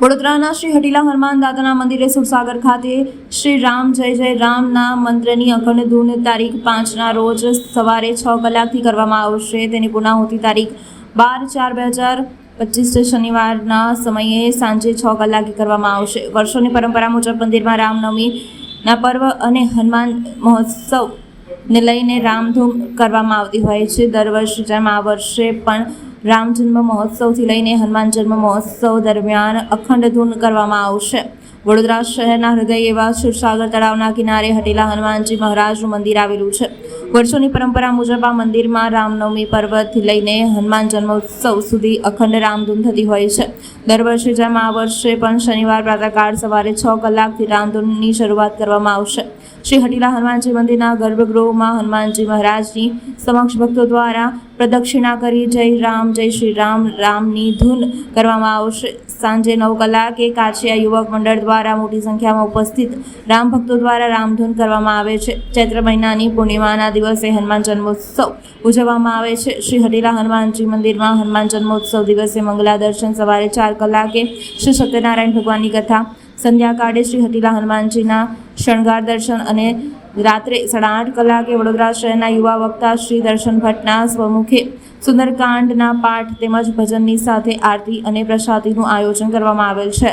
વડોદરાના શ્રી હટીલા હનુમાન દાદાના મંદિરે સુરસાગર ખાતે શ્રી રામ જય જય રામના મંત્રની અખંડ ધૂન તારીખ 5ના રોજ સવારે 6 કલાકથી કરવામાં આવશે। તેની પૂર્ણાહુતિ તારીખ 12/4/2025 શનિવારના સમયે સાંજે 6 કલાકે કરવામાં આવશે। વર્ષોની પરંપરા મુજબ મંદિરમાં રામનવમીના પર્વ અને હનુમાન મહોત્સવને લઈને રામધૂમ કરવામાં આવતી હોય છે। દર વર્ષે જેમ આ વર્ષે પણ રામ જન્મ મહોત્સવથી લઈને હનુમાન જન્મ મહોત્સવ દરમિયાન અખંડ ધૂન કરવામાં આવશે। વડોદરા શહેરના હૃદય એવા સુરસાગર તળાવના કિનારે હટીલા હનુમાનજી મહારાજનું મંદિર આવેલું છે। વર્ષોની પરંપરા મુજબ આ મંદિરમાં રામનવમી પર્વથી લઈને હનુમાન જન્મોત્સવ સુધી અખંડ રામધૂન થતી હોય છે। દર વર્ષે જેમ આ વર્ષે પણ શનિવાર પ્રાતઃકાળ સવારે 6 કલાકથી રામધૂનની શરૂઆત કરવામાં આવશે। શ્રી હટીલા હનુમાનજી મંદિરના ગર્ભગૃહમાં હનુમાનજી મહારાજની સમક્ષ ભક્તો દ્વારા પ્રદક્ષિણા કરી જય રામ જય શ્રી રામ રામની ધૂન કરવામાં આવશે। સાંજે 9 કલાકે કાછિયા યુવક મંડળ દ્વારા મોટી સંખ્યામાં ઉપસ્થિત રામ ભક્તો દ્વારા રામધૂન કરવામાં આવે છે। ચૈત્ર મહિનાની પૂર્ણિમાના દિવસે હનુમાન જન્મોત્સવ ઉજવવામાં આવે છે। શ્રી હટીલા હનુમાનજી મંદિરમાં હનુમાન જન્મોત્સવ દિવસે મંગલા દર્શન સવારે 4 કલાકે શ્રી સત્યનારાયણ ભગવાનની કથા, સંધ્યાકાળે શ્રી હટીલા હનુમાનજીના શણગાર દર્શન અને રાત્રે 8:30 કલાકે વડોદરા શહેરના યુવા વક્તા શ્રી દર્શન ભટ્ટના સ્વમુખે સુંદરકાંડના પાઠ તેમજ ભજનની સાથે આરતી અને પ્રસાદીનું આયોજન કરવામાં આવેલ છે।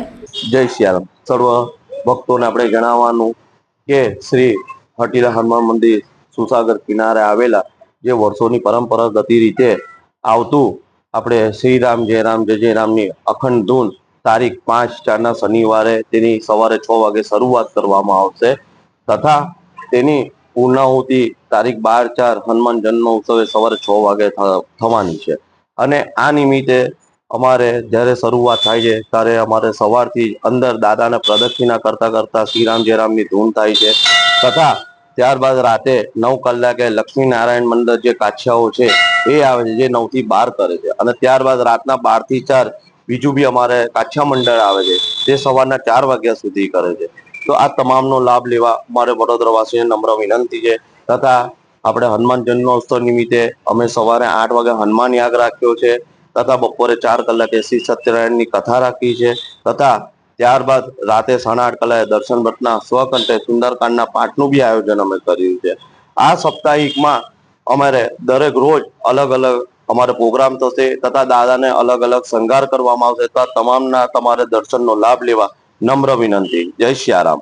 જય સિયારામ। સર્વ ભક્તોને આપણે જણાવવાનું કે શ્રી હટીલા હનુમાન મંદિર સુરસાગર કિનારે આવેલા જે વર્ષોની પરંપરાગત રીતે આવતું આપણે શ્રી રામ જય રામની અખંડ ધૂન તારીખ 5/4ના શનિવારે તેની સવારે 6 વાગે શરૂઆત કરવામાં આવશે તથા તેની પૂર્ણાહુતિ તારીખ 12/4 હનુમાન જન્મોત્સવે સવારે 6 વાગે થવાની છે। અને આ નિમિત્તે અમારે જ્યારે શરૂઆત થાય છે ત્યારે અમારે સવારથી અંદર દાદાને પ્રદક્ષિણા કરતા શ્રી રામ જય રામની ધૂન થાય છે તથા ત્યારબાદ રાતે 9 કલાકે લક્ષ્મીનારાયણ મંદિર જે કાછિયાઓ છે એ આવે છે, જે 9 થી 12 કરે છે। અને ત્યારબાદ રાતના 12 થી 4 બીજું બી અમારે કાછિયા મંડળ આવે છે, તે સવારના 4 વાગ્યા સુધી કરે છે। તો આ તમામનો લાભ લેવા અમારે વડોદરાવાસીને નમ્ર વિનંતી છે। તથા આપણે હનુમાન જન્મોત્સવ નિમિત્તે અમે સવારે 8 વાગે હનુમાન યાગ રાખ્યો છે તથા બપોરે 4 કલાકે શ્રી સત્યનારાયણની કથા રાખી છે તથા ત્યારબાદ રાતે 8:30 કલાકે દર્શન ભટ્ટના સ્વકંઠે સુંદરકાંડના પાઠનું બી આયોજન અમે કર્યું છે। આ સાપ્તાહિકમાં અમારે દરેક રોજ અલગ અલગ અમારે પ્રોગ્રામ થશે તથા દાદાને અલગ અલગ શણગાર કરવામાં આવશે। તો તમામના તમારે દર્શનનો લાભ લેવા નમ્ર વિનંતી। જય સિયારામ।